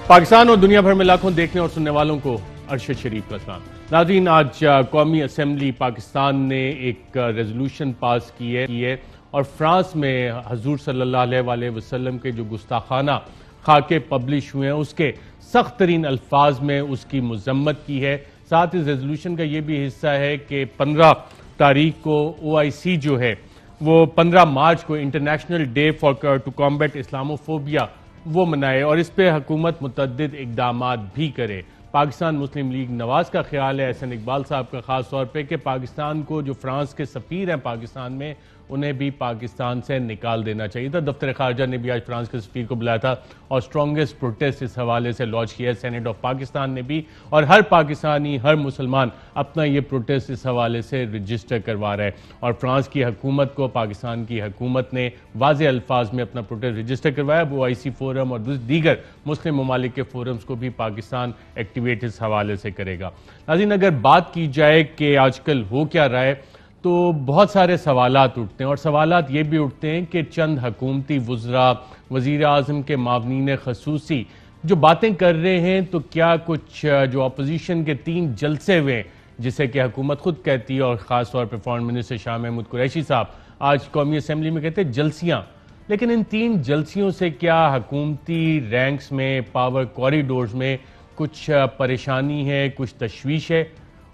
पाकिस्तान और दुनिया भर में लाखों देखने और सुनने वालों को अरशद शरीफ का सलाम। नाज़रीन, आज कौमी असम्बली पाकिस्तान ने एक रेजोल्यूशन पास की है और फ्रांस में हजूर सल्लल्लाहु अलैहि वसल्लम के जो गुस्ताखाना खाके पब्लिश हुए हैं उसके सख्त तरीन अल्फाज में उसकी मजम्मत की है। साथ इस रेजोल्यूशन का ये भी हिस्सा है कि 15 तारीख को OIC जो है वो 15 मार्च को international day for to combat Islamophobia वो मनाए और इस पर हुकूमत मुतअद्दिद इक़दामात भी करे। पाकिस्तान मुस्लिम लीग नवाज का ख्याल है, एहसन इकबाल साहब का खास तौर पे, कि पाकिस्तान को जो फ्रांस के सफ़ीर हैं पाकिस्तान में उन्हें भी पाकिस्तान से निकाल देना चाहिए था। दफ्तर खारजा ने भी आज फ्रांस के सफ़ीर को बुलाया था और स्ट्रॉन्गेस्ट प्रोटेस्ट इस हवाले से लॉन्च किया है। सेनेट ऑफ पाकिस्तान ने भी, और हर पाकिस्तानी, हर मुसलमान अपना ये प्रोटेस्ट इस हवाले से रजिस्टर करवा रहा है। और फ्रांस की हुकूमत को पाकिस्तान की हुकूमत ने वाज़े अल्फाज में अपना प्रोटेस्ट रजिस्टर करवाया। OIC फोरम और दीगर मुस्लिम ममालिक के फोरम्स को भी पाकिस्तान एक्टिवेट इस हवाले से करेगा। नाज़रीन, अगर बात की जाए कि आजकल हो क्या रहा है तो बहुत सारे सवालात उठते हैं और सवालात ये भी उठते हैं कि चंद हुकूमती वज़रा, वज़ीर आज़म के मावनीन ख़ुसूसी जो बातें कर रहे हैं, तो क्या कुछ जो अपोजिशन के 3 जलसे हुए जिसे कि हुकूमत खुद कहती है और ख़ास तौर पर फॉरेन मिनिस्टर शाह महमूद कुरैशी साहब आज कौमी असम्बली में कहते हैं जलसियाँ, लेकिन इन 3 जलसियों से क्या हुकूमती रैंक्स में, पावर कॉरिडोर्स में कुछ परेशानी है, कुछ तशवीश है?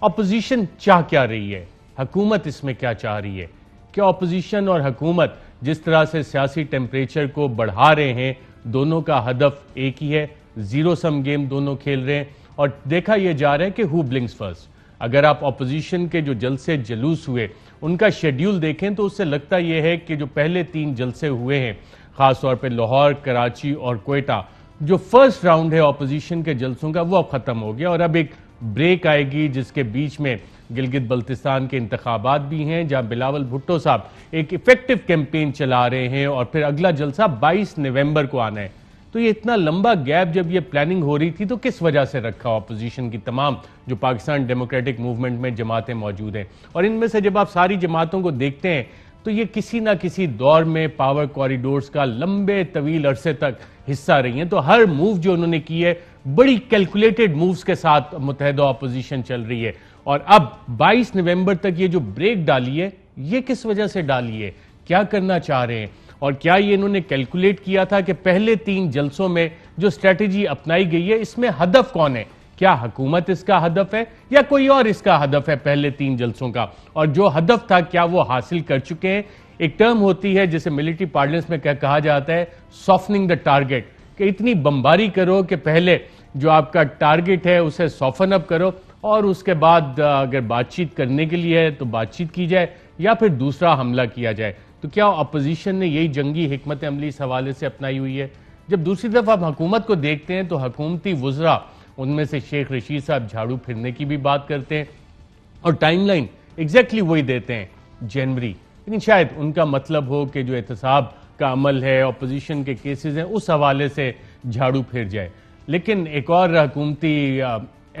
अपोजिशन चाह क्या रही है, हुकूमत इसमें क्या चाह रही है? क्या अपोजिशन और हुकूमत जिस तरह से सियासी टेम्परेचर को बढ़ा रहे हैं, दोनों का हदफ एक ही है, जीरो सम गेम दोनों खेल रहे हैं और देखा यह जा रहा है कि हु ब्लिंक्स फर्स्ट। अगर आप अपोजिशन के जो जलसे जलूस हुए उनका शेड्यूल देखें तो उससे लगता यह है कि जो पहले 3 जलसे हुए हैं, खास तौर पर लाहौर, कराची और कोयटा, जो फर्स्ट राउंड है अपोजिशन के जलसों का वो अब खत्म हो गया और अब एक ब्रेक आएगी जिसके बीच में गिलगित बल्तिस्तान के इंतखाबात भी हैं जहां बिलावल भुट्टो साहब एक इफेक्टिव कैंपेन चला रहे हैं और फिर अगला जलसा 22 नवंबर को आना है। तो ये इतना लंबा गैप जब ये प्लानिंग हो रही थी तो किस वजह से रखा अपोजिशन की तमाम जो पाकिस्तान डेमोक्रेटिक मूवमेंट में जमातें मौजूद हैं? और इनमें से जब आप सारी जमातों को देखते हैं तो ये किसी ना किसी दौर में पावर कॉरिडोर्स का लंबे तवील अरसे तक हिस्सा रही हैं। तो हर मूव जो उन्होंने की है बड़ी कैलकुलेटेड मूव्स के साथ मुत्तहिदा अपोजिशन चल रही है और अब 22 नवंबर तक ये जो ब्रेक डाली है ये किस वजह से डाली है, क्या करना चाह रहे हैं और क्या ये इन्होंने कैलकुलेट किया था कि पहले 3 जलसों में जो स्ट्रेटेजी अपनाई गई है इसमें हदफ कौन है? क्या हुकूमत इसका हदफ है या कोई और इसका हदफ है पहले 3 जलसों का? और जो हदफ था क्या वो हासिल कर चुके हैं? एक टर्म होती है जिसे मिलिट्री पार्लेंस में कहा जाता है सॉफ्टनिंग द टारगेट, कि इतनी बमबारी करो कि पहले जो आपका टारगेट है उसे सॉफन अप करो और उसके बाद अगर बातचीत करने के लिए है तो बातचीत की जाए या फिर दूसरा हमला किया जाए। तो क्या अपोजिशन ने यही जंगी हिकमत अमली इस हवाले से अपनाई हुई है? जब दूसरी तरफ आप हुकूमत को देखते हैं तो हुकूमती वज़रा, उनमें से शेख रशीद साहब झाड़ू फिरने की भी बात करते हैं और टाइमलाइन एग्जैक्टली वही देते हैं, जनवरी। लेकिन शायद उनका मतलब हो कि जो एहतसाब का अमल है, अपोजिशन के केसेस हैं, उस हवाले से झाड़ू फिर जाए। लेकिन एक और हुकूमती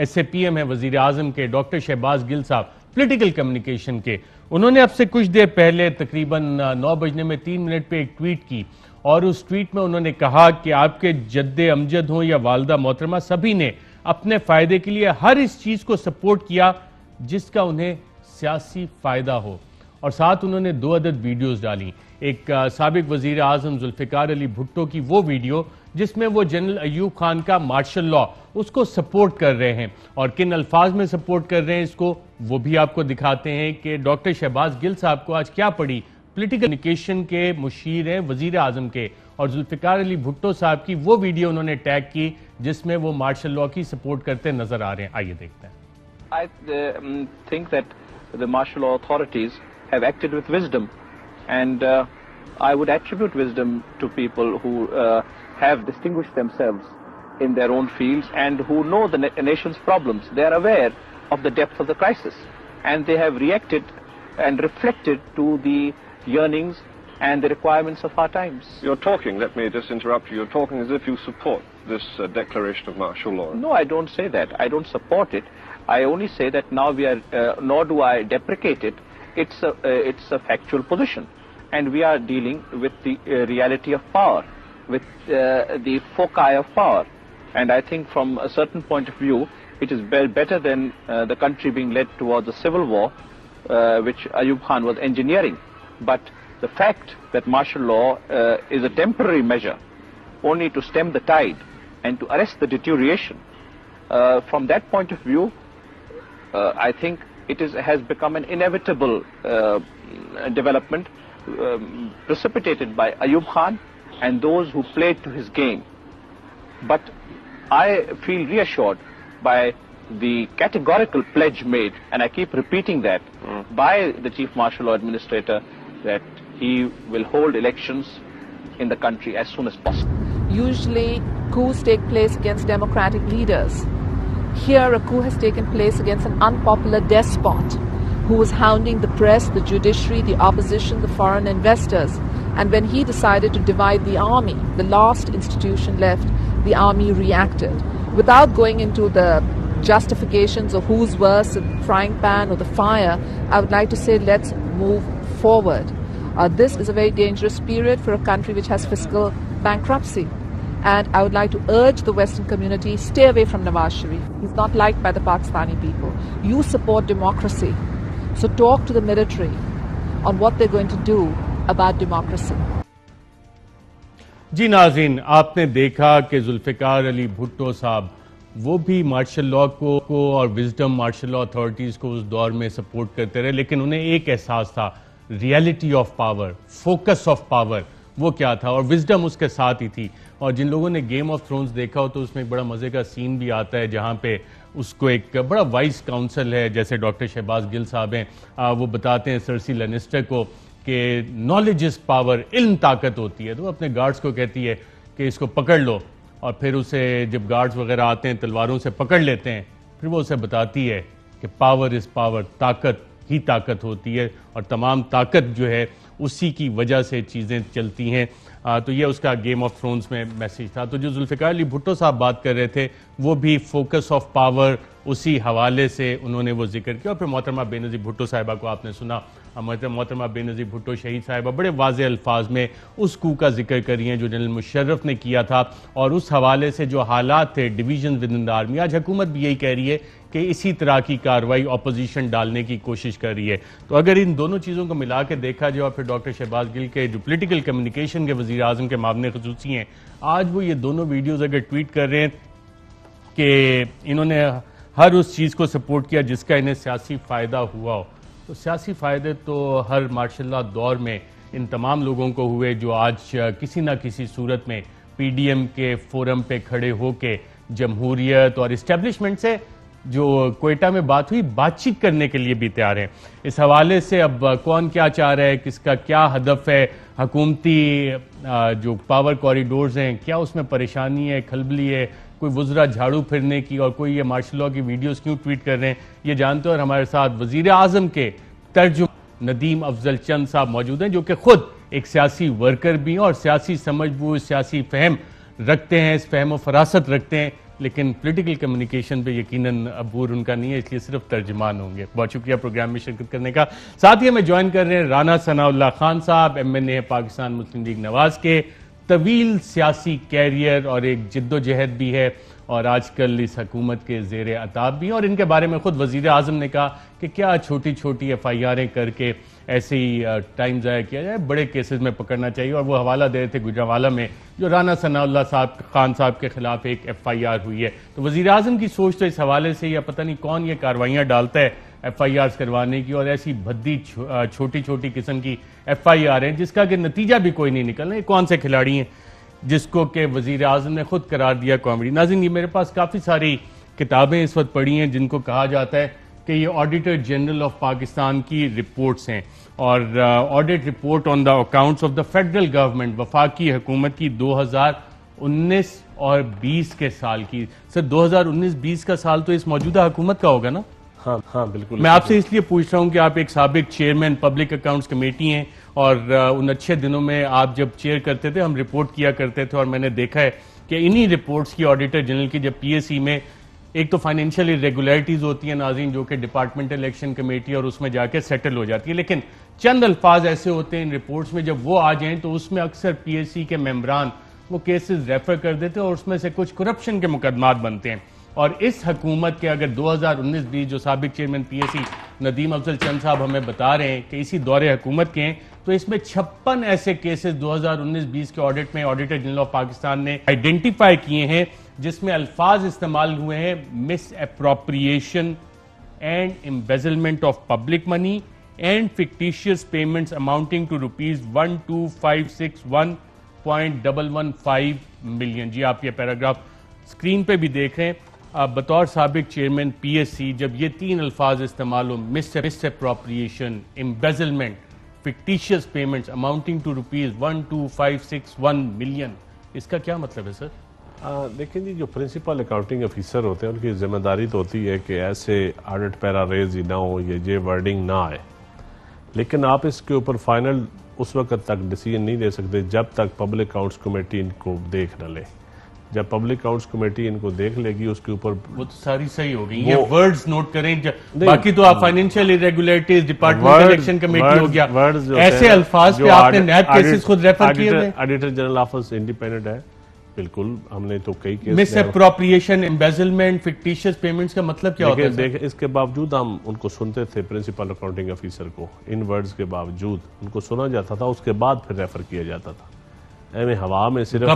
SAPM है वज़ीर आज़म के डॉक्टर शहबाज गिल साहब, पॉलिटिकल कम्युनिकेशन के, उन्होंने अब से कुछ देर पहले तकरीबन 9 बजने में 3 मिनट पे एक ट्वीट की और उस ट्वीट में उन्होंने कहा कि आपके जद्दे अमजद हों या वालदा मोहतरमा, सभी ने अपने फ़ायदे के लिए हर इस चीज़ को सपोर्ट किया जिसका उन्हें सियासी फ़ायदा हो। और साथ उन्होंने 2 अदद वीडियोज़ डाली, एक साबिक वज़ीर आज़म जुल्फ़िकार अली भुट्टो की वो वीडियो जिसमें वो जनरल अयूब खान का मार्शल लॉ उसको सपोर्ट कर रहे हैं और किन अल्फाज में सपोर्ट कर रहे हैं इसको वो भी आपको दिखाते हैं कि डॉक्टर शहबाज गिल साहब को आज क्या पड़ी। पॉलिटिकल कम्युनिकेशन के मुशीर हैं वज़ीर आज़म के और जुल्फ़िकार अली भुट्टो साहब की वो वीडियो उन्होंने टैग की जिसमें वो मार्शल लॉ की सपोर्ट करते नजर आ रहे हैं। आइए देखते हैं। I think that the martial law authorities have acted with wisdom and I would attribute wisdom to people who have distinguished themselves in their own fields and who know the nation's problems. They are aware of the depth of the crisis and they have reacted and reflected to the yearnings and the requirements of our times. You're talking, let me just interrupt you, you're talking as if you support this declaration of martial law. No, I don't say that. I don't support it. I only say that now we are, nor do I deprecate it. It's a factual position. And we are dealing with the reality of power, with the foci of power. And I think from a certain point of view, it is better than the country being led towards a civil war, which Ayub Khan was engineering. But the fact that martial law is a temporary measure only to stem the tide and to arrest the deterioration, from that point of view, I think it has become an inevitable development precipitated by Ayub Khan and those who played to his game. But I feel reassured by the categorical pledge made, and I keep repeating that, by the Chief Martial Law Administrator, that he will hold elections in the country as soon as possible. Usually coups take place against democratic leaders. Here a coup has taken place against an unpopular despot who was hounding the press, the judiciary, the opposition, the foreign investors. And when he decided to divide the army, the last institution left, the army reacted. Without going into the justifications of who's worse, the frying pan or the fire, I would like to say let's move forward. This is a very dangerous period for a country which has fiscal bankruptcy. And I would like to urge the Western community, stay away from Nawaz Sharif. He's not liked by the Pakistani people. You support democracy. So talk to the military on what they're going to do about democracy. जी नाज़रीन, आपने देखा कि जुल्फ़िकार अली भुट्टो साहब वो भी martial law को और wisdom martial law authorities को उस दौर में सपोर्ट करते रहे, लेकिन उन्हें एक एहसास था, reality of power, focus of power वो क्या था, और विजडम उसके साथ ही थी। और जिन लोगों ने गेम ऑफ थ्रोन्स देखा हो तो उसमें एक बड़ा मज़े का सीन भी आता है जहाँ पे उसको एक बड़ा वाइस काउंसिल है, जैसे डॉक्टर शहबाज गिल साहब हैं, वो बताते हैं सर्सी लेनिस्टर को कि नॉलेज इज पावर, इल्म ताकत होती है। तो अपने गार्ड्स को कहती है कि इसको पकड़ लो, और फिर उसे जब गार्ड्स वगैरह आते हैं तलवारों से पकड़ लेते हैं, फिर वो उसे बताती है कि पावर इज पावर, ताकत ही ताकत होती है, और तमाम ताकत जो है उसी की वजह से चीज़ें चलती हैं। तो ये उसका गेम ऑफ थ्रोन्स में मैसेज था। तो जो जुल्फ़िकार अली भुट्टो साहब बात कर रहे थे वो भी फोकस ऑफ पावर, उसी हवाले से उन्होंने वो जिक्र किया। और फिर मोहतरमा बेनज़ीर भुट्टो साहिबा को आपने सुना, मोहतरमा बेनज़ीर भुट्टो शहीद साहिबा बड़े वाज़ेह अल्फाज में उस कू का जिक्र करी हैं जो जनरल मुशर्रफ ने किया था, और उस हवाले से जो हालात थे division with in the army, आज हुकूमत भी यही कह रही है कि इसी तरह की कार्रवाई अपोजिशन डालने की कोशिश कर रही है। तो अगर इन दोनों चीज़ों को मिला के देखा जाए, और फिर डॉक्टर शहबाज गिल के जो पोलिटिकल कम्युनिकेशन के वज़ीर आज़म के मामले ख़ुसूसी हैं, आज वो ये दोनों वीडियोज़ अगर ट्वीट कर रहे हैं कि इन्होंने हर उस चीज़ को सपोर्ट किया जिसका इन्हें सियासी फ़ायदा हुआ हो, तो सियासी फ़ायदे तो हर मार्शल लॉ दौर में इन तमाम लोगों को हुए जो आज किसी ना किसी सूरत में पीडीएम के फोरम पे खड़े होके जमहूरियत और इस्टेब्लिशमेंट से जो क्वेटा में बात हुई, बातचीत करने के लिए भी तैयार हैं। इस हवाले से अब कौन क्या चाह रहा है, किसका क्या हदफ है, हुकूमती जो पावर कॉरिडोर्स हैं क्या उसमें परेशानी है, खलबली है, कोई वज़रा झाड़ू फिरने की, और कोई ये मार्शल लॉ की वीडियोस क्यों ट्वीट कर रहे हैं, ये जानते हो। और हमारे साथ वज़ीर आज़म के तर्जुमान नदीम अफजल चंद साहब मौजूद हैं, जो कि खुद एक सियासी वर्कर भी हैं और सियासी समझबूझ, सियासी फहम रखते हैं, इस फहम व फरासत रखते हैं, लेकिन पॉलिटिकल कम्युनिकेशन पे यकीनन अबूर उनका नहीं है, इसलिए सिर्फ तर्जमान होंगे। बहुत शुक्रिया प्रोग्राम में शिरकत करने का। साथ ही हमें ज्वाइन कर रहे हैं राना सनाउल्लाह खान साहब, MNA पाकिस्तान मुस्लिम लीग नवाज के, तवील सियासी कैरियर और एक जिद्दोजहद भी है, और आजकल इस हुकूमत के ज़ेर अताब भी हैं, और इनके बारे में खुद वज़ीर आज़म ने कहा कि क्या छोटी छोटी FIR'ें करके ऐसे ही टाइम ज़ाया किया जाए, बड़े केसेस में पकड़ना चाहिए। और वो हवाला दे रहे थे गुजरांवाला में जो राना सनाउल्लाह खान साहब के खिलाफ एक FIR हुई है। तो वज़ीर आज़म की सोच तो इस हवाले से, या पता नहीं कौन ये कार्रवाइयाँ डालता है FIRs करवाने की, और ऐसी भद्दी छोटी छोटी किस्म की FIR हैं जिसका कि नतीजा भी कोई नहीं निकलना। ये कौन से खिलाड़ी हैं जिसको कि वज़ीर आज़म ने खुद करार दिया कॉमेडी। नाज़रीन, ये मेरे पास काफ़ी सारी किताबें इस वक्त पढ़ी हैं जिनको कहा जाता है कि ये ऑडिटर जनरल ऑफ पाकिस्तान की रिपोर्ट्स हैं, और audit report on the accounts of the federal government, वफाकी हुकूमत की 2019 और 20 के साल की। सर 2019-20 का साल तो इस मौजूदा हुकूमत का होगा ना? हाँ बिल्कुल। मैं आपसे इसलिए पूछ रहा हूं कि आप एक साबिक चेयरमैन पब्लिक अकाउंट्स कमेटी हैं, और उन अच्छे दिनों में आप जब चेयर करते थे हम रिपोर्ट किया करते थे, और मैंने देखा है कि इन्हीं रिपोर्ट्स की ऑडिटर जनरल की जब PSC में एक तो फाइनेंशियल इरेगुलरिटीज होती है नाज़रीन, जो कि डिपार्टमेंटल इलेक्शन कमेटी और उसमें जाके सेटल हो जाती है, लेकिन चंद अल्फाज ऐसे होते हैं इन रिपोर्ट्स में जब वो आ जाएं तो उसमें अक्सर PSC के मेंबरान वो केसेस रेफर कर देते हैं और उसमें से कुछ करप्शन के मुकदमात बनते हैं। और इस हुकूमत के अगर 2019-20 जो साबिक चेयरमैन पीएसी नदीम अफजल चंद साहब हमें बता रहे हैं कि इसी दौरे हुकूमत के हैं, तो इसमें 56 ऐसे केसेस 2019-20 के ऑडिट में ऑडिटर जनरल ऑफ पाकिस्तान ने आइडेंटिफाई किए हैं जिसमें अल्फाज इस्तेमाल हुए हैं misappropriation and embezzlement of public money and fictitious payments amounting to ₹12561.115 million. जी आप ये पैराग्राफ स्क्रीन पे भी देख रहे हैं। बतौर साबिक चेयरमैन पीएससी जब ये 3 अल्फाज इस्तेमाल हो, misappropriation, embezzlement, fictitious payments amounting to ₹12561 million, इसका क्या मतलब है सर? देखिए जी, जो प्रिंसिपल अकाउंटिंग ऑफिसर होते हैं उनकी जिम्मेदारी तो होती है कि ऐसे ऑडिट पैरा रेज ही ना हो, ये वर्डिंग ना आए, लेकिन आप इसके ऊपर फाइनल उस वक्त तक डिसीजन नहीं ले सकते जब तक पब्लिक अकाउंट्स कमेटी इनको देख न ले। जब पब्लिक अकाउंट्स कमेटी इनको देख लेगी उसके ऊपर वो तो सारी सही हो गई। ये वर्ड्स नोट करें, बाकी तो आप financial irregularities, department election committee हो गया, ऐसे अल्फाज पे आपने नैब केसेस खुद रेफर किए हुए। ऑडिटर जनरल ऑफिस इंडिपेंडेंट है, बिल्कुल, हमने तो कई case miss appropriation, embezzlement, fictitious payments का मतलब क्या होता है? देख, इसके बावजूद हम उनको सुनते थे, प्रिंसिपल अकाउंटिंग ऑफिसर को इन वर्ड्स के बावजूद उनको सुना जाता था, उसके बाद फिर रेफर किया जाता था। एवं हवा में सिर्फ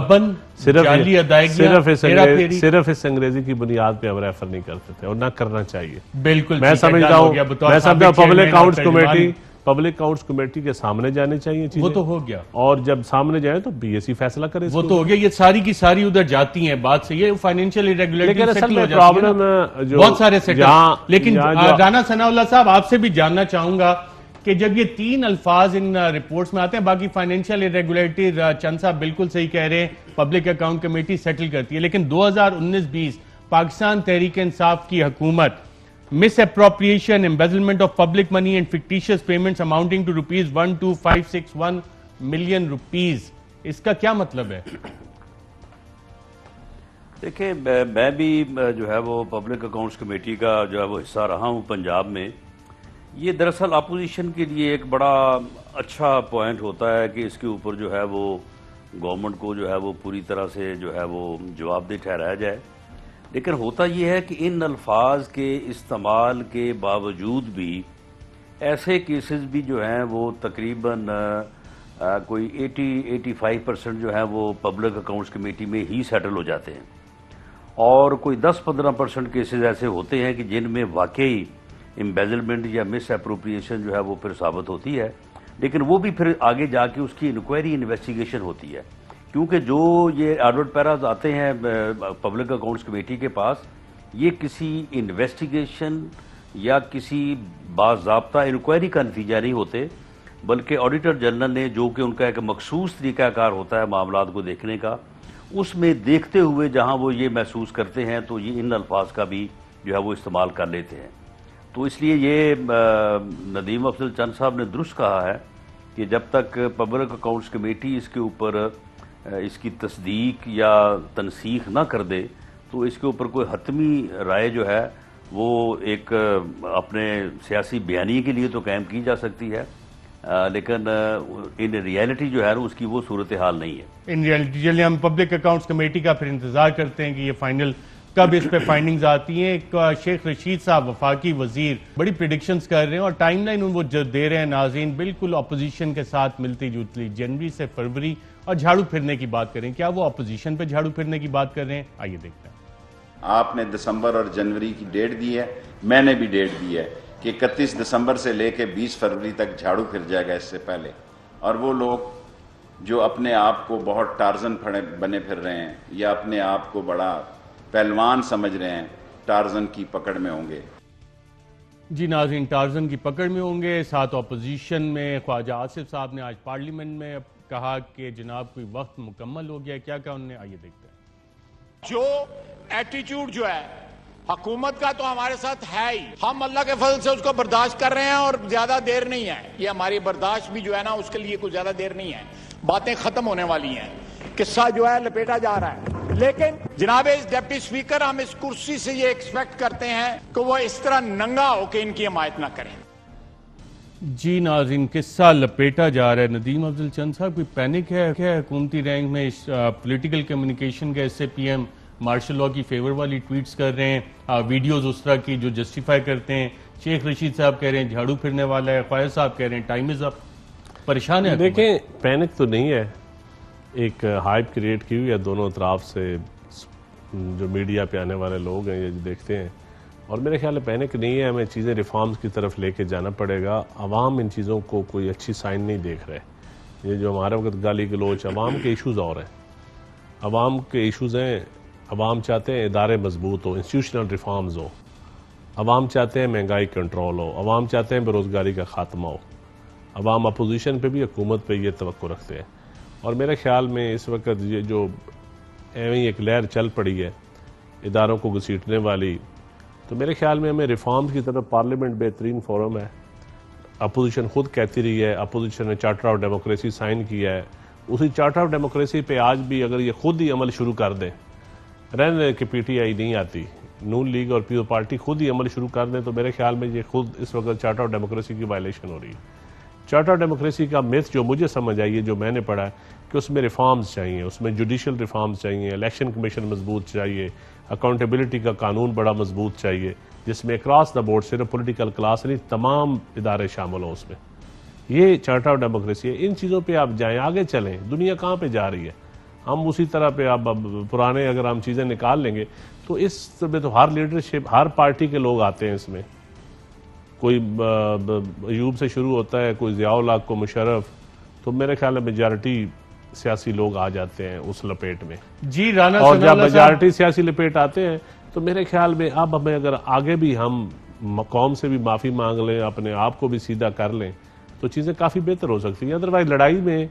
इस अंग्रेजी की बुनियाद पे हम रेफर नहीं करते थे और ना करना चाहिए। बिल्कुल, मैं समझता हूँ पब्लिक अकाउंट्स कमेटी के सामने जानी चाहिए चीजें। वो तो हो गया, और जब सामने जाए तो बीएससी फैसला करे, वो तो हो गया। ये सारी की सारी उधर जाती हैं, बात सही है, फाइनेंशियल इरेगुलरिटी सेटल हो प्रॉब्लम बहुत सारे सेटल। लेकिन राना सनाउल्लाह साहब, आपसे भी जानना चाहूंगा कि जब ये 3 अल्फाज इन रिपोर्ट्स में आते हैं, बाकी फाइनेंशियल इरेगुलरिटी चंद साहब बिल्कुल सही कह रहे हैं, पब्लिक अकाउंट कमेटी सेटल करती है, लेकिन 2019-20 पाकिस्तान तहरीक इंसाफ की हुकूमत misappropriation, embezzlement of public money and fictitious payments amounting to ₹12561 million, इसका क्या मतलब है? देखिए, मैं भी जो है वो पब्लिक अकाउंट्स कमेटी का जो है वो हिस्सा रहा हूँ पंजाब में। ये दरअसल अपोजिशन के लिए एक बड़ा अच्छा पॉइंट होता है कि इसके ऊपर जो है वो गवर्नमेंट को जो है वो पूरी तरह से जो है वो जवाबदेह ठहराया जाए। लेकिन होता ये है कि इन अल्फाज के इस्तेमाल के बावजूद भी ऐसे केसेस भी जो हैं वो तकरीबन कोई 80-85% जो है वो पब्लिक अकाउंट्स कमेटी में ही सेटल हो जाते हैं, और कोई 10-15% केसेस ऐसे होते हैं कि जिनमें वाकई एम्बेजलमेंट या मिस अप्रोप्रिएशन जो है वो फिर साबित होती है, लेकिन वो भी फिर आगे जाके उसकी इंक्वायरी इन्वेस्टिगेशन होती है। क्योंकि जो ये ऑडिट पैराज आते हैं पब्लिक अकाउंट्स कमेटी के पास, ये किसी इन्वेस्टिगेशन या किसी बाज़ाब्ता इंक्वायरी का नतीजा नहीं होते, बल्कि ऑडिटर जनरल ने जो कि उनका एक मखसूस तरीक़ाकार होता है मामलात को देखने का, उसमें देखते हुए जहां वो ये महसूस करते हैं तो ये इन अल्फाज का भी जो है वो इस्तेमाल कर लेते हैं। तो इसलिए ये नदीम अफजल चंद साहब ने दुरुस्त कहा है कि जब तक पब्लिक अकाउंट्स कमेटी इसके ऊपर इसकी तस्दीक या तनसीख ना कर दे तो इसके ऊपर कोई हतमी राय जो है वो एक अपने सियासी बयानी के लिए तो कायम की जा सकती है, लेकिन इन रियलिटी जो है उसकी वो सूरत हाल नहीं है। इन रियलिटी चलिए हम पब्लिक अकाउंट्स कमेटी का फिर इंतजार करते हैं कि ये फाइनल कब इस पे फाइंडिंग्स आती हैं। एक शेख रशीद साहब वफाकी वजीर बड़ी प्रिडिक्शंस कर रहे हैं और टाइमलाइन वो जो दे रहे हैं नाज़रीन बिल्कुल अपोजिशन के साथ मिलती जुलती, जनवरी से फरवरी, और झाड़ू फिरने की बात करें, क्या वो अपोजिशन पे झाड़ू फिरने की बात कर रहे हैं? आइए देखते हैं। आपने दिसंबर और जनवरी की डेट दी है, मैंने भी डेट दी है कि 31 दिसंबर से लेकर 20 फरवरी तक झाड़ू फिर जाएगा इससे पहले। और वो लोग जो अपने आप को बहुत टार्जन बने फिर रहे हैं या अपने आप को बड़ा पहलवान समझ रहे हैं, टार्जन की पकड़ में होंगे। जी नाज़रीन, टार्जन की पकड़ में होंगे। साथ ऑपोजिशन में ख्वाजा आसिफ साहब ने आज पार्लियामेंट में कहा कि जनाब कोई वक्त मुकम्मल हो गया। क्या उन्होंने, आइए देखते हैं। जो एटीट्यूड जो है हुकूमत का तो हमारे साथ है ही, हम अल्लाह के फजल से उसको बर्दाश्त कर रहे हैं और ज्यादा देर नहीं है। ये हमारी बर्दाश्त भी जो है ना उसके लिए कुछ ज्यादा देर नहीं है, बातें खत्म होने वाली हैं, किस्सा जो है लपेटा जा रहा है। लेकिन जनाब इस डिप्टी स्पीकर, हम इस कुर्सी से ये एक्सपेक्ट करते हैं कि वो इस तरह नंगा होकर इनकी हिमायत ना करें। जी नाज़रीन, किस्सा लपेटा जा रहा है। नदीम अफजल चंद साहब, कोई पैनिक है क्या हुकूमती रैंक में? पॉलिटिकल कम्युनिकेशन का इससे पीएम मार्शल लॉ की फेवर वाली ट्वीट्स कर रहे हैं, वीडियोस उस तरह की जो जस्टिफाई करते हैं। शेख रशीद साहब कह रहे हैं झाड़ू फिरने वाला है, ख्वाजा साहब कह रहे हैं टाइम इज अप। परेशान है। देखें, पैनिक तो नहीं है, एक हाइप क्रिएट की हुई है दोनों तरफ से, जो मीडिया पे आने वाले लोग हैं ये देखते हैं, और मेरे ख्याल में पैनिक नहीं है। हमें चीज़ें रिफॉर्म्स की तरफ लेके जाना पड़ेगा। अवाम इन चीज़ों को कोई अच्छी साइन नहीं देख रहे। ये जो हमारे वक्त गाली गलोच, अवाम के इशूज़ और हैं, अवाम के इशूज़ हैं। अवाम चाहते हैं इदारे मजबूत हो, इंस्टीट्यूशनल रिफॉर्म्स हो, अवाम चाहते हैं महंगाई कंट्रोल हो, अवाम चाहते हैं बेरोज़गारी का खात्मा हो। अवाम अपोजिशन पे भी, हुकूमत पे ये तवक्को रखते हैं। और मेरे ख्याल में इस वक्त ये जो एवं एक लहर चल पड़ी है इदारों को घसीटने वाली, तो मेरे ख्याल में हमें रिफॉर्म्स की तरफ पार्लियामेंट बेहतरीन फोरम है। अपोजिशन खुद कहती रही है, अपोजिशन ने चार्टर ऑफ डेमोक्रेसी साइन किया है। उसी चार्टर ऑफ डेमोक्रेसी पे आज भी अगर ये खुद ही अमल शुरू कर दें, रहने के पीटीआई नहीं आती, नून लीग और पीपल पार्टी खुद ही अमल शुरू कर दें, तो मेरे ख्याल में ये खुद इस वक्त चार्टर ऑफ डेमोक्रेसी की वायलेशन हो रही है। चार्टर ऑफ डेमोक्रेसी का मिथ जो मुझे समझ आई है, जो मैंने पढ़ा है, कि उसमें रिफॉर्म्स चाहिए, उसमें जुडिशल रिफॉर्म्स चाहिए, इलेक्शन कमीशन मजबूत चाहिए, अकाउंटेबिलिटी का कानून बड़ा मजबूत चाहिए, जिसमें क्रॉस द बोर्ड सिर्फ पॉलिटिकल क्लास नहीं तमाम इदारे शामिल हों उसमें। ये चार्टर ऑफ डेमोक्रेसी है। इन चीज़ों पे आप जाएं, आगे चलें। दुनिया कहाँ पे जा रही है? हम उसी तरह पे आप पुराने अगर हम चीज़ें निकाल लेंगे तो इस में तो हर लीडरशिप, हर पार्टी के लोग आते हैं इसमें। कोई अयूब से शुरू होता है, कोई ज़ियाउल हक, को मुशर्रफ, तो मेरे ख्याल में मेजॉरिटी सियासी लोग आ जाते हैं उस लपेट में। जी राना, और जब मेजॉरिटी सियासी लपेट आते हैं तो मेरे ख्याल में अब हमें अगर आगे भी हम कौम से भी माफ़ी मांग लें, अपने आप को भी सीधा कर लें, तो चीज़ें काफ़ी बेहतर हो सकती हैं। अदरवाइज लड़ाई में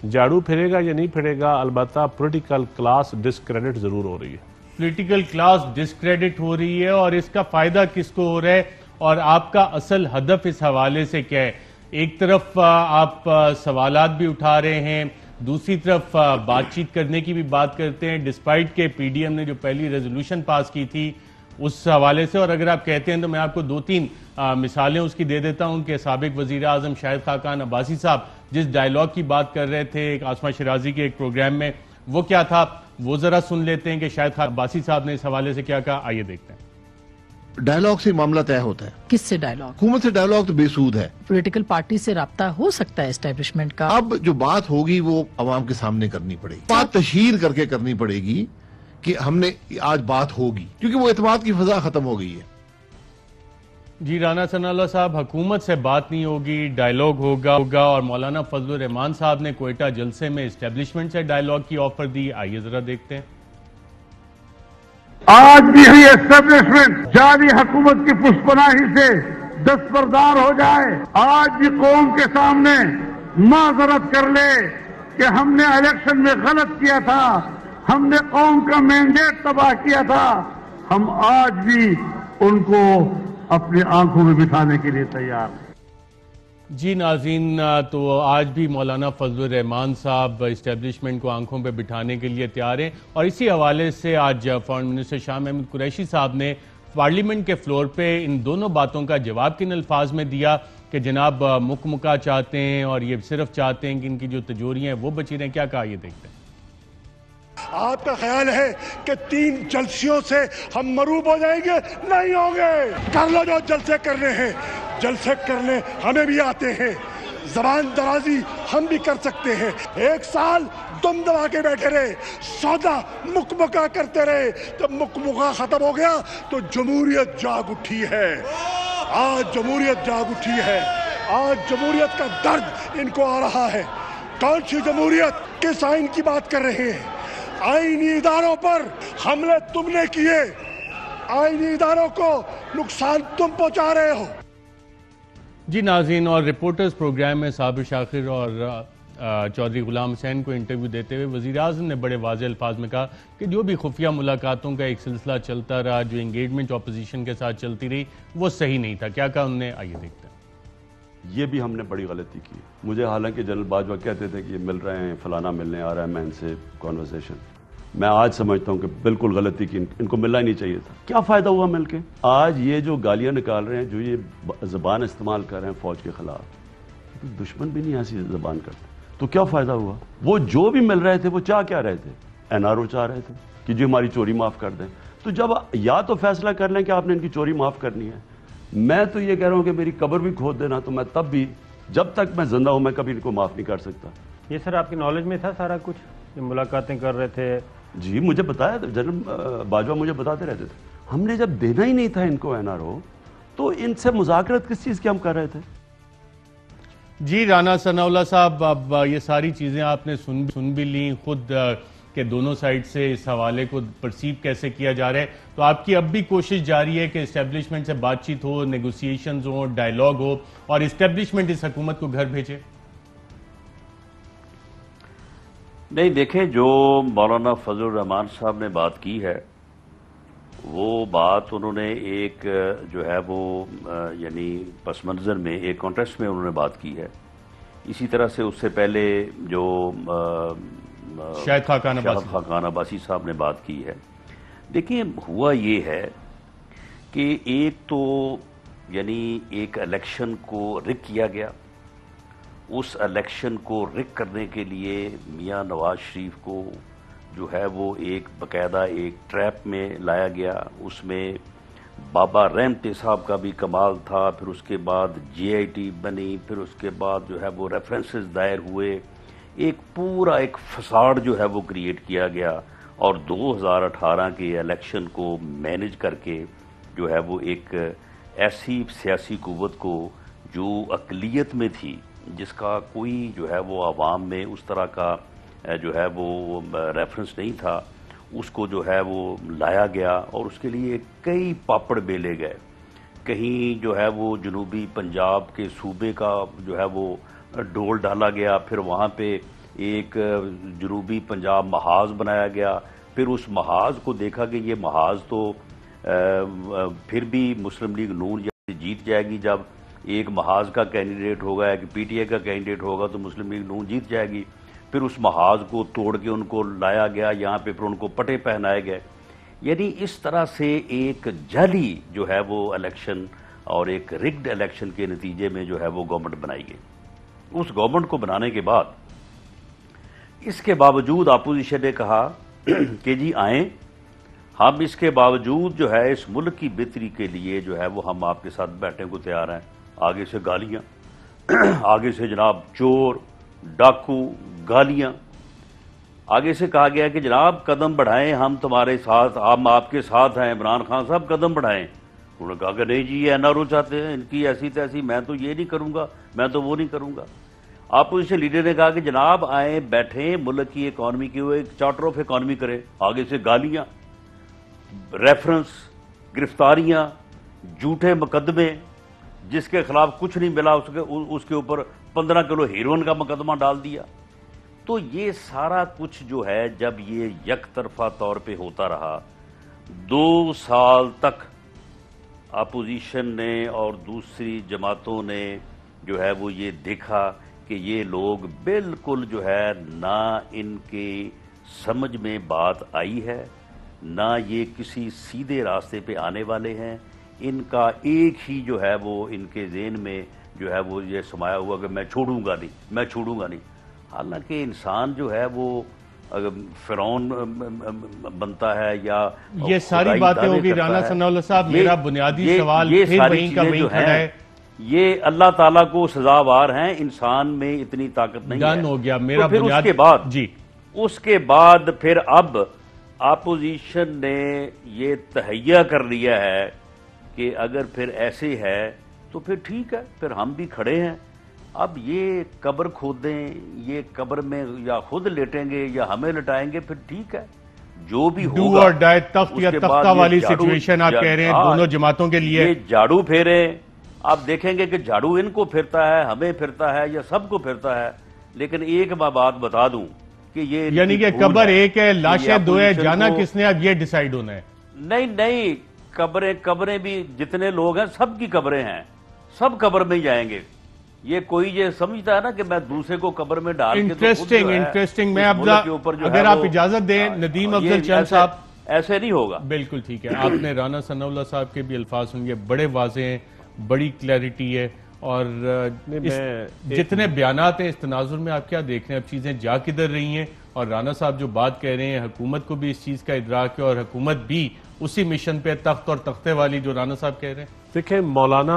झाड़ू फिरेगा या नहीं फिरेगा, अलबत्ता पॉलिटिकल क्लास डिस्क्रेडिट ज़रूर हो रही है। पॉलिटिकल क्लास डिस्क्रेडिट हो रही है, और इसका फायदा किसको हो रहा है, और आपका असल हदफ इस हवाले से क्या है? एक तरफ आप सवालात भी उठा रहे हैं, दूसरी तरफ बातचीत करने की भी बात करते हैं, डिस्पाइट के पीडीएम ने जो पहली रेजोल्यूशन पास की थी उस हवाले से। और अगर आप कहते हैं तो मैं आपको 2-3 मिसालें उसकी दे देता हूं कि साबिक वजीर आजम शाहिद खाकान अब्बासी साहब जिस डायलॉग की बात कर रहे थे एक आसमा शिराजी के एक प्रोग्राम में, वो क्या था, वो जरा सुन लेते हैं कि शाहिद खान अब्बासी साहब ने इस हवाले से क्या कहा। आइए देखते हैं। डायलॉग से मामला तय होता है। किससे डायलॉग? हुकूमत से डायलॉग तो बेसूद है। पॉलिटिकल पार्टी से राब्ता हो सकता है एस्टेब्लिशमेंट का। अब जो बात होगी वो अवाम के सामने करनी पड़ेगी, बात तशहीर करके करनी पड़ेगी कि हमने आज बात होगी, क्योंकि वो एतमाद की फजा खत्म हो गई है। जी राना सनाउल्लाह साहब, हुकूमत से बात नहीं होगी, डायलॉग होगा। और मौलाना फजलुर रहमान साहब ने क्वेटा जलसे में एस्टेब्लिशमेंट से डायलॉग की ऑफर दी। आइए जरा देखते हैं। आज भी हुई एस्टेब्लिशमेंट जाली हुकूमत की पुष्पनाही से दस्तबरदार हो जाए, आज भी कौम के सामने माजरत कर ले कि हमने इलेक्शन में गलत किया था, हमने कौम का मैंडेट तबाह किया था, हम आज भी उनको अपनी आंखों में बिठाने के लिए तैयार हैं। जी नाज़रीन, तो आज भी मौलाना फजलुर रहमान साहब इस्टेब्लिशमेंट को आंखों पे बिठाने के लिए तैयार हैं। और इसी हवाले से आज फॉरेन मिनिस्टर शाह महमूद कुरैशी साहब ने पार्लियामेंट के फ्लोर पे इन दोनों बातों का जवाब किन अल्फाज में दिया कि जनाब मुकमुका चाहते हैं और ये सिर्फ चाहते हैं कि इनकी जो तिजोरियाँ हैं वो बची रहें। क्या कहा, ये देखते हैं। आपका ख्याल है कि 3 जलसियों से हम मरूब हो जाएंगे? नहीं होंगे। कर लो जो जलसे करने हैं, जलसे करने हमें भी आते हैं, जबान दराजी हम भी कर सकते हैं। 1 साल दुम दबा के बैठे रहे, सौदा मुकमुका करते रहे, जब मुकमुका खत्म हो गया तो जमहूरियत जाग उठी है। आज जमहूरियत जाग उठी है, आज जमहूरियत का दर्द इनको आ रहा है। कौन सी जमहूरियत? किस आइन की बात कर रहे हैं? आईनी इदारों पर हमले तुमने किए, आईनी इदारों को नुकसान तुम पहुंचा रहे हो। जी नाज़रीन, और रिपोर्टर्स प्रोग्राम में साबिर शाकिर और चौधरी गुलाम हुसैन को इंटरव्यू देते हुए वज़ीर आज़म ने बड़े वाज़ेह अल्फाज में कहा कि जो भी खुफिया मुलाकातों का एक सिलसिला चलता रहा, जो इंगेजमेंट अपोजिशन के साथ चलती रही, वो सही नहीं था। क्या कहा उन्होंने, आइए देखते हैं। ये भी हमने बड़ी गलती की। मुझे हालांकि जनरल बाजवा कहते थे कि ये मिल रहे हैं, फलाना मिलने आ रहा है, मैं इनसे कॉन्वर्सेशन, मैं आज समझता हूं कि बिल्कुल गलती की, इनको मिलना ही नहीं चाहिए था। क्या फ़ायदा हुआ मिलके? आज ये जो गालियां निकाल रहे हैं, जो ये ज़बान इस्तेमाल कर रहे हैं फ़ौज के ख़िलाफ़, तो दुश्मन भी नहीं ऐसी ज़बान करते, तो क्या फ़ायदा हुआ? वो जो भी मिल रहे थे वो चाह क्या रहे थे? NRO चाह रहे थे कि जो हमारी चोरी माफ़ कर दें। तो जब या तो फैसला कर लें कि आपने इनकी चोरी माफ़ करनी है, मैं तो ये कह रहा हूँ कि मेरी कब्र भी खोद देना, तो मैं तब भी, जब तक मैं जिंदा हूँ, मैं कभी इनको माफ़ नहीं कर सकता। ये सर आपकी नॉलेज में था सारा कुछ, ये मुलाकातें कर रहे थे? जी, मुझे बताया, जनरल बाजवा मुझे बताते रहते थे। हमने जब देना ही नहीं था इनको NRO, तो इनसे मुज़ाकरत किस चीज़ की हम कर रहे थे? जी राना सनाउल्लाह साहब, अब ये सारी चीज़ें आपने सुन भी ली खुद के दोनों साइड से इस हवाले को परसीव कैसे किया जा रहा है, तो आपकी अब भी कोशिश जारी है कि इस्टेब्लिशमेंट से बातचीत हो, नेगोशिएशंस हो, डायलॉग हो और इस्टेब्लिशमेंट इस हुकूमत को घर भेजे? नहीं, देखें, जो मौलाना फजलुर रहमान साहब ने बात की है, वो बात उन्होंने एक जो है वो यानी पस मंज़र में एक कॉन्टेस्ट में उन्होंने बात की है। इसी तरह से उससे पहले जो शाहिद खाकान अब्बासी साहब ने बात की है। देखिए, हुआ ये है कि एक तो यानी एक इलेक्शन को रिग किया गया, उस इलेक्शन को रिग करने के लिए मियां नवाज शरीफ को जो है वो एक बाकायदा एक ट्रैप में लाया गया। उसमें बाबा रहमते साहब का भी कमाल था, फिर उसके बाद JIT बनी, फिर उसके बाद जो है वो रेफरेंसेस दायर हुए, एक पूरा एक फसाड जो है वो क्रिएट किया गया और 2018 के इलेक्शन को मैनेज करके जो है वो एक ऐसी सियासी कुव्वत को जो अक़लियत में थी, जिसका कोई जो है वो आवाम में उस तरह का जो है वो रेफरेंस नहीं था, उसको जो है वो लाया गया और उसके लिए कई पापड़ बेले गए। कहीं जो है वो जनूबी पंजाब के सूबे का जो है वो डोल डाला गया, फिर वहाँ पे एक जनूबी पंजाब महाज बनाया गया, फिर उस महाज को देखा कि ये महाज तो फिर भी मुस्लिम लीग नून जीत जाएगी। जब एक महाज का कैंडिडेट होगा, एक PTI का कैंडिडेट होगा, तो मुस्लिम लीग नून जीत जाएगी। फिर उस महाज को तोड़ के उनको लाया गया यहाँ पे, फिर उनको पटे पहनाए गए। यानी इस तरह से एक जाली जो है वो इलेक्शन और एक रिग्ड इलेक्शन के नतीजे में जो है वो गवर्नमेंट बनाई गई। उस गवर्नमेंट को बनाने के बाद इसके बावजूद अपोजिशन ने कहा कि जी आएँ, हम इसके बावजूद जो है इस मुल्क की बेहतरी के लिए जो है वो हम आपके साथ बैठने को तैयार हैं। आगे से गालियाँ, आगे से जनाब चोर, डाकू, गालियाँ। आगे से कहा गया कि जनाब कदम बढ़ाएं, हम तुम्हारे साथ, हम आपके साथ हैं, इमरान खान साहब कदम बढ़ाएं। उन्होंने कहा कि नहीं जी, ये NRO चाहते हैं, इनकी ऐसी तैसी, मैं तो ये नहीं करूँगा, मैं तो वो नहीं करूँगा। अपोजिशन लीडर ने कहा कि जनाब आए, बैठें, मुल्क की इकॉनमी की वो एक चार्टर ऑफ इकॉनमी करें। आगे से गालियाँ, रेफरेंस, गिरफ्तारियाँ, झूठे मुकदमे, जिसके खिलाफ कुछ नहीं मिला उसके ऊपर 15 किलो हेरोइन का मुकदमा डाल दिया। तो ये सारा कुछ जो है, जब ये यकतरफा तौर पे होता रहा, 2 साल तक अपोजिशन ने और दूसरी जमातों ने जो है वो ये देखा कि ये लोग बिल्कुल जो है ना इनके समझ में बात आई है, ना ये किसी सीधे रास्ते पे आने वाले हैं। इनका एक ही जो है वो इनके ज़हन में जो है वो ये समाया हुआ कि मैं छोड़ूंगा नहीं, मैं छोड़ूंगा नहीं। हालांकि इंसान जो है वो अगर फिरौन बनता है या ये सारी बातें होगी राना सनाउल्लाह साहब, मेरा बुनियादी सवाल ये फिर सारी वहीं का वहीं खड़ा है, ये अल्लाह ताला को सजावार हैं, इंसान में इतनी ताकत नहीं है। हो गया मेरा तो फिर उसके बाद फिर अब अपोजिशन ने ये तहैया कर लिया है कि अगर फिर ऐसे है तो फिर ठीक है, फिर हम भी खड़े हैं। अब ये कब्र खोदें, ये कब्र में या खुद लेटेंगे या हमें लटाएंगे, फिर ठीक है, जो भी होगा। और डाय तख्त या तख्ता वाली सिचुएशन आप कह रहे हैं दोनों जमातों के लिए। ये झाड़ू फेरे, आप देखेंगे कि झाड़ू इनको फिरता है, हमें फिरता है या सबको फिरता है। लेकिन एक मैं बात बता दूं कि ये यानी कि कब्र एक है, लाशें दो है, जाना किसने अब ये डिसाइड होना है। नहीं, कब्रें भी जितने लोग हैं सबकी कब्रें हैं, सब कब्र में ही जाएंगे। ये कोई ये समझता है ना कि मैं दूसरे को कब्र में डाल के इंटरेस्टिंग मैं अब अगर आप इजाजत दें नदीम अफजल चंद साहब, ऐसे नहीं होगा। बिल्कुल ठीक है, आपने राना सनाउल्लाह साहब के भी अल्फाज सुनिए, बड़े वाजे हैं, बड़ी क्लैरिटी है, और जितने बयानात हैं इस तनाजुर में आप क्या देख रहे हैं, अब चीजें जा किधर रही हैं, और राना साहब जो बात कह रहे हैं हुकूमत को भी इस चीज का इदराक है और हुकूमत भी उसी मिशन पे तख्त और तख्ते वाली जो राना साहब कह रहे हैं। देखिए मौलाना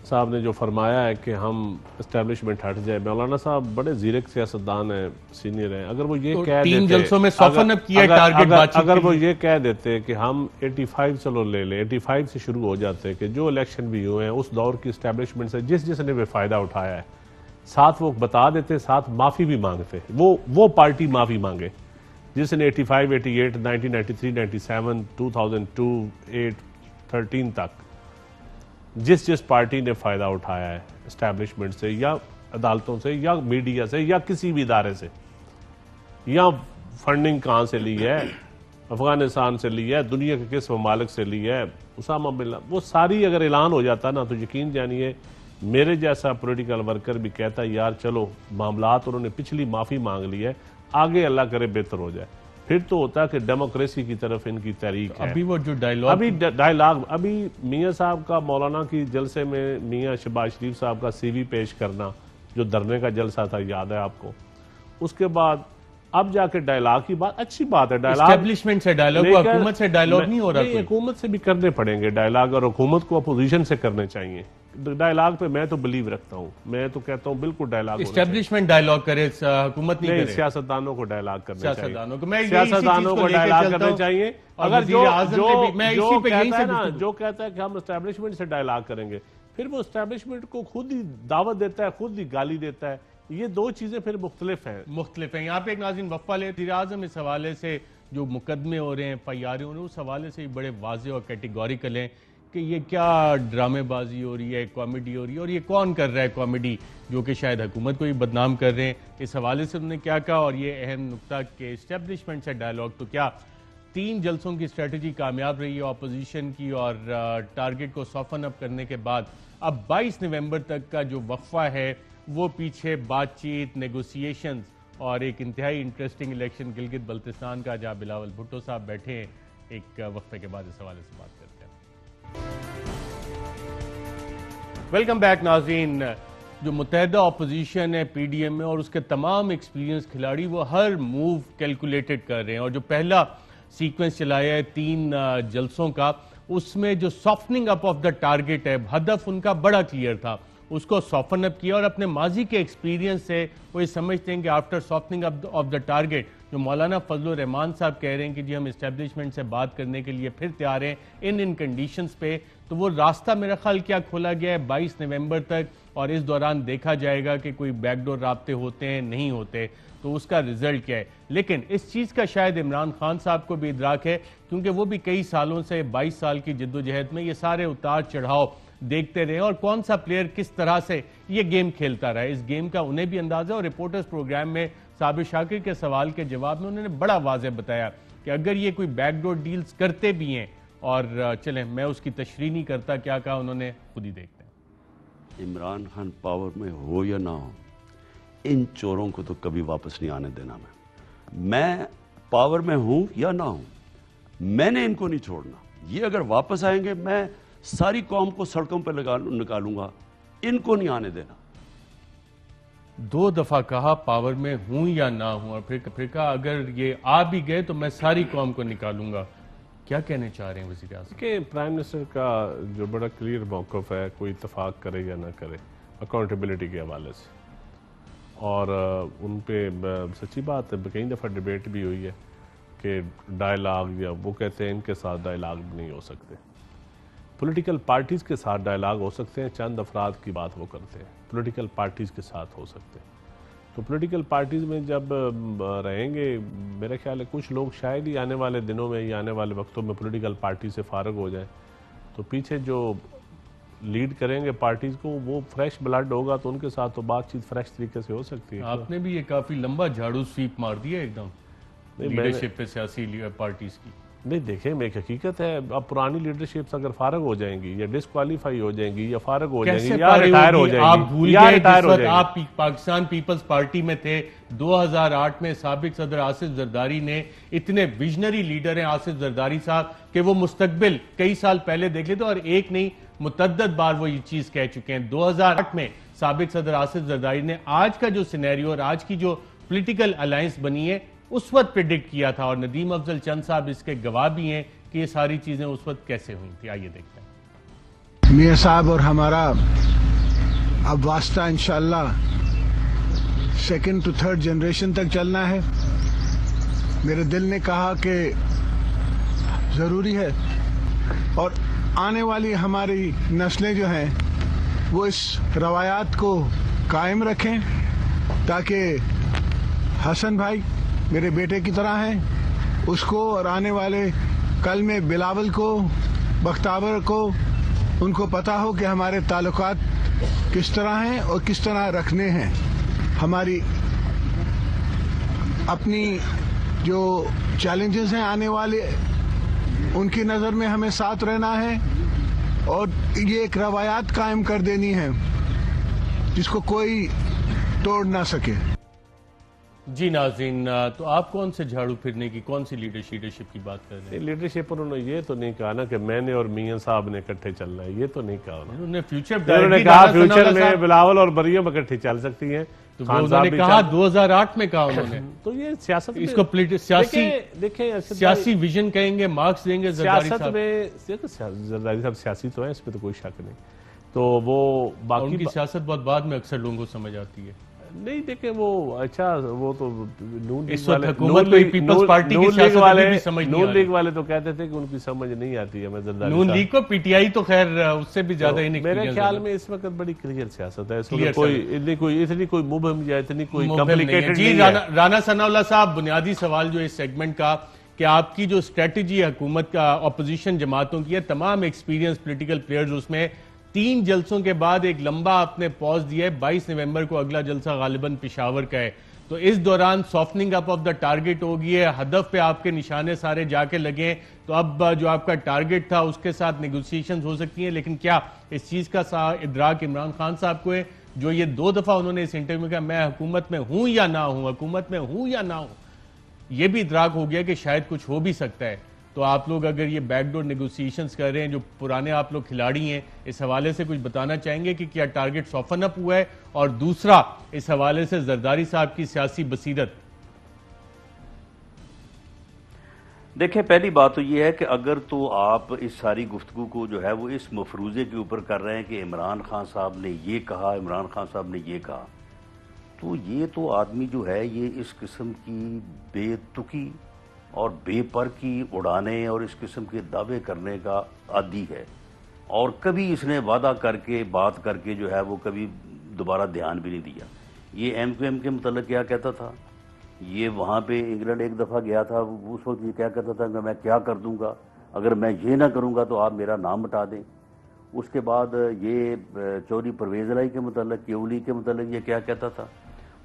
साहब ने जो फरमाया है कि हम इस्टेब्लिशमेंट हट जाए, मौलाना साहब बड़े जीरक सियासतदान हैं, सीनियर हैं, अगर वो ये कह देते, 3 जलसों में सॉफन अप किया टारगेट, अगर वो ये कह देते कि हम 85 चलो ले ले, 85 से शुरू हो जाते कि जो इलेक्शन भी हुए हैं उस दौर की इस्टेब्लिशमेंट से जिसने भी फायदा उठाया है, साथ वो बता देते, साथ माफी भी मांगते, वो पार्टी माफी मांगे जिसने 85, 88, 1993, 97, 2002, 8, 13 तक जिस पार्टी ने फायदा उठाया है एस्टैब्लिशमेंट से या अदालतों से या मीडिया से या किसी भी इदारे से, या फंडिंग कहाँ से ली है, अफगानिस्तान से ली है, दुनिया के किस ममालिक से ली है, उसामा बिन लादेन, वो सारी अगर ऐलान हो जाता ना तो यकीन जानिए मेरे जैसा पॉलिटिकल वर्कर भी कहता यार चलो मामलात उन्होंने पिछली माफ़ी मांग ली है, आगे अल्लाह करे बेहतर हो जाए, फिर तो होता है कि डेमोक्रेसी की तरफ इनकी तहरीक है। अभी वो जो डायलॉग अभी मियाँ साहब का मौलाना की जलसे में मियाँ शहबाज शरीफ साहब का CV पेश करना जो धरने का जलसा था, याद है आपको, उसके बाद अब जाके डायलॉग की बात, अच्छी बात है, डायलॉग एस्टेब्लिशमेंट से डायलॉग, हुकूमत से डायलॉग नहीं हो रहा, हुकूमत से भी करने पड़ेंगे डायलॉग, और हुकूमत को अपोजिशन से करने चाहिए डायलॉग पे। मैं तो बिलीव रखता हूँ, मैं तो कहता हूँ बिल्कुल डायलॉग, एस्टेब्लिशमेंट डायलॉग करे, हुकूमत नहीं करे, सियासतदानों को डायलॉग करने चाहिए, सियासतदानों को डायलॉग करने चाहिए। अगर जो कहता है कि हम एस्टेब्लिशमेंट से डायलॉग करेंगे, फिर वो एस्टेब्लिशमेंट को खुद ही दावत देता है, खुद ही गाली देता है, ये दो चीजें फिर मुख्तलिफ हैं। यहाँ पे एक नाज़रीन वफ़ा ले, वज़ीर-ए-आज़म इस हवाले से जो मुकदमे हो रहे हैं, FIR हो रहे हैं, उस हवाले से बड़े वाज़े और कैटेगोरिकल हैं कि ये क्या ड्रामेबाजी हो रही है, कॉमेडी हो रही है, और ये कौन कर रहा है कॉमेडी, जो कि शायद हुकूमत को ही बदनाम कर रहे हैं। इस हवाले से उन्होंने क्या कहा, और ये अहम नुकता कि एस्टेब्लिशमेंट से डायलॉग, तो क्या 3 जलसों की स्ट्रेटजी कामयाब रही है अपोजिशन की, और टारगेट को सॉफन अप करने के बाद अब 22 नवंबर तक का जो वक्फा है वो पीछे बातचीत, नेगोशिएशंस और एक इंतहाई इंटरेस्टिंग इलेक्शन गिलगित बल्तिस्तान का, जहाँ बिलावल भुट्टो साहब बैठे हैं। एक वक्फे के बाद इस हवाले से बात करते हैं। वेलकम बैक नाज़रीन। जो मुत्तहदा अपोजिशन है PDM में और उसके तमाम एक्सपीरियंस खिलाड़ी वो हर मूव कैलकुलेटेड कर रहे हैं, और जो पहला सीक्वेंस चलाया है 3 जलसों का, उसमें जो softening up of the target है, हदफ उनका बड़ा क्लियर था, उसको सॉफ्टन अप किया, और अपने माजी के एक्सपीरियंस से वो ये समझते हैं कि after softening up of the target, जो मौलाना फजलुर रहमान साहब कह रहे हैं कि जी हम इस्टेब्लिशमेंट से बात करने के लिए फिर तैयार हैं इन कंडीशंस पे, तो वो रास्ता मेरा ख्याल क्या खोला गया है 22 नवंबर तक, और इस दौरान देखा जाएगा कि कोई बैकडोर राब्ते होते हैं नहीं होते, तो उसका रिजल्ट क्या है। लेकिन इस चीज़ का शायद इमरान खान साहब को भी इदराक है, क्योंकि वो भी कई सालों से 22 साल की जद्दोजहद में ये सारे उतार चढ़ाव देखते रहे, और कौन सा प्लेयर किस तरह से ये गेम खेलता रहा है, इस गेम का उन्हें भी अंदाजा। और रिपोर्टर्स प्रोग्राम में साबिर शाकिर के सवाल के जवाब में उन्होंने बड़ा वाज़ेह बताया कि अगर ये कोई बैकडोर डील्स करते भी हैं, और चलें मैं उसकी तशरीह नहीं करता, क्या कहा उन्होंने खुद ही देखते हैं। इमरान खान पावर में हो या ना हो, इन चोरों को तो कभी वापस नहीं आने देना। मैं पावर में हूं या ना हूं, मैंने इनको नहीं छोड़ना। ये अगर वापस आएंगे मैं सारी कौम को सड़कों पर निकालूंगा, इनको नहीं आने देना। 2 दफा कहा पावर में हूं या ना हूं, और फिर कहा अगर ये आ भी गए तो मैं सारी कौम को निकालूंगा। क्या कहने चाह रहे हैं वज़ीर आज़म? कि प्राइम मिनिस्टर का जो बड़ा क्लियर मौक़िफ़ है, कोई इत्तेफाक करे या ना करे अकाउंटेबिलिटी के हवाले से, और उन पे सच्ची बात है कई दफ़ा डिबेट भी हुई है कि डायलॉग, या वो कहते हैं इनके साथ डायलॉग नहीं हो सकते, पॉलिटिकल पार्टीज़ के साथ डायलॉग हो सकते हैं, चंद अफराद की बात वो करते हैं, पॉलिटिकल पार्टीज़ के साथ हो सकते हैं। तो पॉलिटिकल पार्टीज़ में जब रहेंगे, मेरा ख्याल है कुछ लोग शायद ही आने वाले दिनों में या आने वाले वक्तों में पॉलिटिकल पार्टी से फारग हो जाएं, तो पीछे जो लीड करेंगे पार्टीज़ को वो फ्रेश ब्लड होगा, तो उनके साथ तो बातचीत फ्रेश तरीके से हो सकती है। आपने भी ये काफ़ी लंबा झाड़ू स्वीप मार दिया एकदम लीडरशिप पे सियासी पार्टीज़ की। नहीं देखें, मैं एक हकीकत है, अब पुरानी लीडरशिप अगर फारग हो जाएंगी या डिस्क्वालीफाई हो जाएंगी या फारग हो जाएंगी या रिटायर हो जाएंगी, आप भूल गए जिस वक्त आप पाकिस्तान पीपल्स पार्टी में थे 2008 में साबिक सदर आसिफ जरदारी ने, इतने विजनरी लीडर हैं आसिफ जरदारी साहब कि वो मुस्तकबिल कई साल पहले देख लेते, और एक नहीं मुतद्दद बार वो ये चीज कह चुके हैं। 2008 में साबिक सदर आसिफ जरदारी ने आज का जो सिनेरियो और आज की जो पॉलिटिकल अलायंस बनी है उस वक्त प्रेडिक्ट किया था, और नदीम अफजल चंद साहब इसके गवाह भी हैं कि ये सारी चीजें उस वक्त कैसे हुई थी। आइए देखते हैं। मियां साहब और हमारा अब वास्ता इंशाअल्लाह 2nd to 3rd जनरेशन तक चलना है। मेरे दिल ने कहा कि जरूरी है, और आने वाली हमारी नस्लें जो हैं वो इस रवायात को कायम रखें, ताकि हसन भाई मेरे बेटे की तरह हैं, उसको और आने वाले कल में बिलावल को, बख्तावर को, उनको पता हो कि हमारे ताल्लुकात किस तरह हैं और किस तरह रखने हैं। हमारी अपनी जो चैलेंजेस हैं आने वाले, उनकी नज़र में हमें साथ रहना है, और ये एक रवायात कायम कर देनी है जिसको कोई तोड़ ना सके। जी नाज़रीन, तो आप कौन से झाड़ू फिरने की, कौन सी लीडरशिप की बात कर रहे हैं? लीडरशिप उन्होंने ये तो नहीं कहा ना कि मैंने और मियां साहब ने इकट्ठे चलना है, ये तो नहीं कहा उन्होंने। फ्यूचर उन्होंने कहा फ्यूचर में बिलावल और मरियम इकट्ठी चल सकती हैं, तो उन्होंने कहा 2008 में कहा उन्होंने। तो ये सियासत, इसको सियासी विजन कहेंगे, मार्क्स देंगे सियासत में। जरदारी साहब सियासी तो है, इसमें तो कोई शक नहीं। तो वो बाकी उनकी सियासत बहुत बाद में अक्सर लोगों को समझ आती है। नहीं देखे वो, अच्छा वो तो नून लीग वाले, हुकूमत को पीपल्स पार्टी की सियासत भी समझ नहीं, नून लीग वाले तो कहते थे कि उनकी समझ नहीं आती है। मैं जरदारी नून लीग को पीटीआई तो खैर उससे भी ज्यादा ही नहीं। मेरे ख्याल में इस वक्त बड़ी क्लियर सियासत है, इसमें इतनी कोई मुबहम या इतनी कोई कॉम्प्लिकेटेड नहीं है। राना सनाउल्लाह साहब, बुनियादी सवाल जो इस सेगमेंट का, कि आपकी जो स्ट्रेटेजी है हुकूमत का अपोजिशन जमातों की है, तमाम एक्सपीरियंस पॉलिटिकल प्लेयर्स, उसमें 3 जलसों के बाद एक लंबा आपने पॉज दिया है। 22 नवंबर को अगला जलसा गालिबन पेशावर का है, तो इस दौरान softening up of the target होगी है, हदफ पे आपके निशाने सारे जाके लगे। तो अब जो आपका टारगेट था उसके साथ नेगोशिएशन हो सकती हैं, लेकिन क्या इस चीज का इदराक इमरान खान साहब को है, जो ये 2 दफा उन्होंने इस इंटरव्यू में कहा मैं हुकूमत में हूं या ना हूं, हुकूमत में हूं या ना हूं, यह भी इदराक हो गया कि शायद कुछ हो भी सकता है। तो आप लोग अगर ये बैकडोर नेगोशिएशंस कर रहे हैं, जो पुराने आप लोग खिलाड़ी हैं, इस हवाले से कुछ बताना चाहेंगे कि क्या टारगेट सॉफन अप हुआ है? और दूसरा, इस हवाले से जरदारी साहब की सियासी बसीरत। देखिए, पहली बात तो ये है कि अगर तो आप इस सारी गुफ्तगू को जो है वो इस मफरूजे के ऊपर कर रहे हैं कि इमरान खान साहब ने ये कहा, इमरान खान साहब ने ये कहा, तो ये तो आदमी जो है ये इस किस्म की बेतुकी और बेपर की उड़ाने और इस किस्म के दावे करने का आदी है, और कभी इसने वादा करके बात करके जो है वो कभी दोबारा ध्यान भी नहीं दिया। ये MQM के मतलब क्या कहता था, ये वहाँ पे इंग्लैंड एक दफ़ा गया था, उस वक्त ये क्या कहता था कि मैं क्या कर दूंगा, अगर मैं ये ना करूँगा तो आप मेरा नाम मिटा दें। उसके बाद ये चौधरी परवेज़ इलाही के मतलब, केवली के मतलब ये क्या कहता था।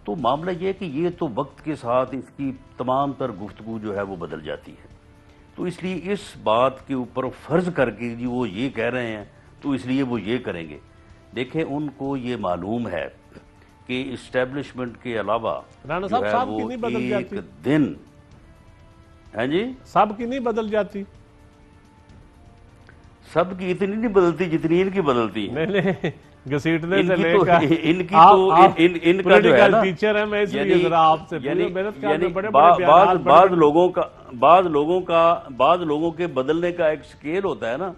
तो मामला ये है कि ये तो वक्त के साथ इसकी तमाम तर गुफ्तगू जो है वो बदल जाती है। तो इसलिए इस बात के ऊपर फ़र्ज़ करके जी वो ये कह रहे हैं तो इसलिए वो ये करेंगे। देखें, उनको ये मालूम है कि इस्टेब्लिशमेंट के अलावा राणा साहब वो नहीं बदल एक जाती। दिन है जी, सब की नहीं बदल जाती, सब की इतनी नहीं बदलती जितनी इनकी बदलती। नहीं घसीटने से लेकर इनका जो है ना, टीचर है, मैं इसलिए जरा आपसे बाद लोगों के बदलने का एक स्केल होता है ना,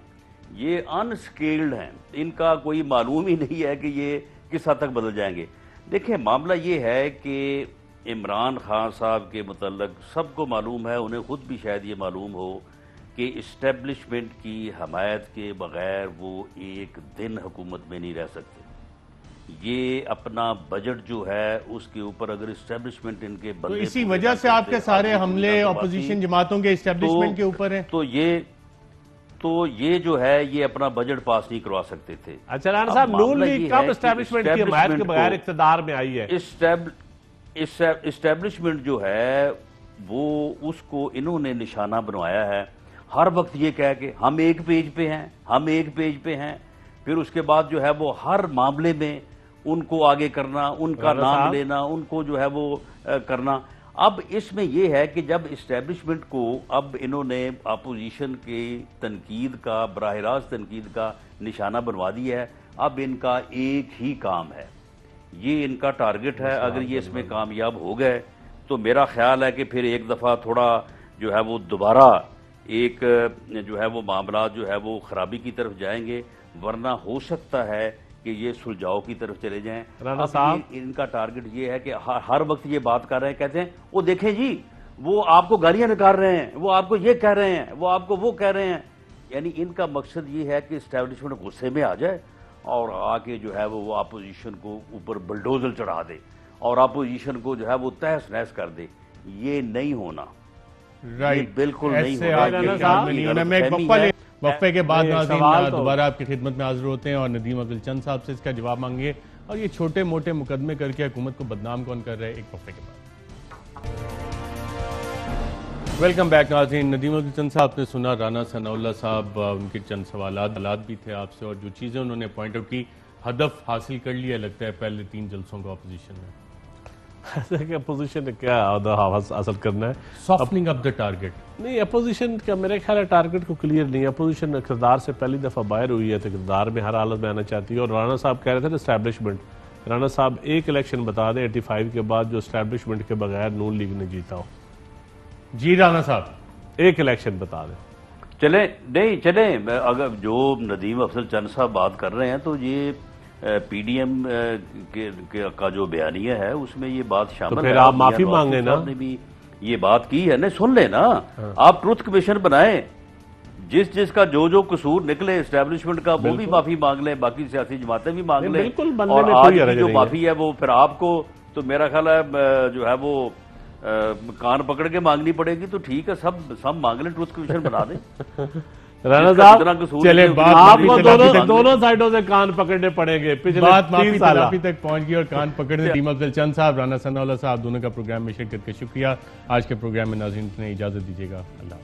ये अनस्केल्ड हैं, इनका कोई मालूम ही नहीं है कि ये किस हद तक बदल जाएंगे। देखिए, मामला ये है कि इमरान खान साहब के मुतल्लक सबको मालूम है, उन्हें खुद भी शायद ये मालूम हो कि इस्टेब्लिशमेंट की हमायत के बगैर वो एक दिन हुकूमत में नहीं रह सकते। ये अपना बजट जो है उसके ऊपर अगर इस्टेब्लिशमेंट इनके तो इसी वजह से आपके सारे हमले अपोजिशन जमातों के इस्टेब्लिशमेंट के ऊपर हैं। तो ये जो है ये अपना बजट पास नहीं करवा सकते थे। अच्छा राणा साहब, नून लीग कब इस्टेब्लिशमेंट की हमायत के बगैर इक़्तिदार में आई है? इस्टेब्लिशमेंट जो है वो उसको इन्होंने निशाना बनवाया है हर वक्त ये कह के हम एक पेज पे हैं, हम एक पेज पे हैं, फिर उसके बाद जो है वो हर मामले में उनको आगे करना, उनका नाम लेना, उनको जो है वो करना। अब इसमें यह है कि जब इस्टेब्लिशमेंट को अब इन्होंने अपोजिशन के तनकीद का, बराह रास्त तनकीद का निशाना बनवा दिया है, अब इनका एक ही काम है, ये इनका टारगेट है। अगर ये इसमें कामयाब हो गए तो मेरा ख्याल है कि फिर एक दफ़ा थोड़ा जो है वो दोबारा एक जो है वो मामला जो है वो खराबी की तरफ जाएंगे, वरना हो सकता है कि ये सुलझाव की तरफ चले जाएं। राणा साहब, इनका टारगेट ये है कि हर वक्त ये बात कर रहे हैं, कहते हैं वो देखें जी वो आपको गालियां निकाल रहे हैं, वो आपको ये कह रहे हैं, वो आपको वो कह रहे हैं। यानी इनका मकसद ये है कि इस्टेब्लिशमेंट गुस्से में आ जाए और आके जो है वो अपोजिशन को ऊपर बुलडोजर चढ़ा दे और अपोजिशन को जो है वो तहस नहस कर दे। ये नहीं होना, राइट, बिल्कुल नहीं होना। वक्फे के बाद नाज़रीन दोबारा आपकी खिदमत में हाजिर होते हैं और नदीम अब्दुल चंद साहब से इसका जवाब मांगे और ये छोटे मोटे मुकदमे करके हुकूमत को बदनाम कौन कर रहे हैं, एक वक्फे के बाद। वेलकम बैक नाज़रीन। नदीम अब्दुल चंद साहब ने सुना, राना सनाउल्लाह साहब उनके चंद सवालात भी थे आपसे और जो चीज़ें उन्होंने पॉइंट आउट की, हदफ हासिल कर लिया लगता है पहले 3 जलसों का अपोजिशन ने। अपोजिशन ने क्या हासिल करना है? Softening up the target. नहीं, अपोजिशन का मेरे ख्याल है टारगेट को क्लियर नहीं है। अपोजिशन इक़्तिदार से पहली दफ़ा बाहर हुई है तो इक़्तिदार में हर हालत में आना चाहती है। और राना साहब कह रहे थे ना इस्टेब्लिशमेंट, राना साहब एक इलेक्शन बता दें 85 के बाद जो इस्टेब्लिशमेंट के बगैर नून लीग ने जीता हो। जी राना साहब, एक इलेक्शन बता दें। चले नहीं चले, अगर जो नदीम अफजल चंद साहब बात कर रहे हैं तो ये पीडीएम का जो बयानिया है उसमें ये बात शामिल है। तो फिर आप माफी मांगे ना, ने भी ये बात की है ना, सुन ले ना। आप ट्रुथ कमीशन बनाए, जिसका जो कसूर निकले इस्टेब्लिशमेंट का वो भी माफी मांग ले, बाकी सियासी जमातें भी मांग ले। और आज की जो माफी है वो फिर आपको तो मेरा ख्याल है जो है वो कान पकड़ के मांगनी पड़ेगी। तो ठीक है, सब मांग लें, ट्रुथ कमीशन बना दें। राणा साहब चले, आपको दोनों साइडों से कान पकड़ने पड़ेंगे। पिछले बात माफी तक पहुंच गई और कान पकड़ने। नदीम अफजल चंद साहब, राना सनाउल्लाह साहब दोनों का प्रोग्राम में शिरकत का शुक्रिया। आज के प्रोग्राम में नाज़रीन ने इजाजत दीजिएगा। अल्लाह।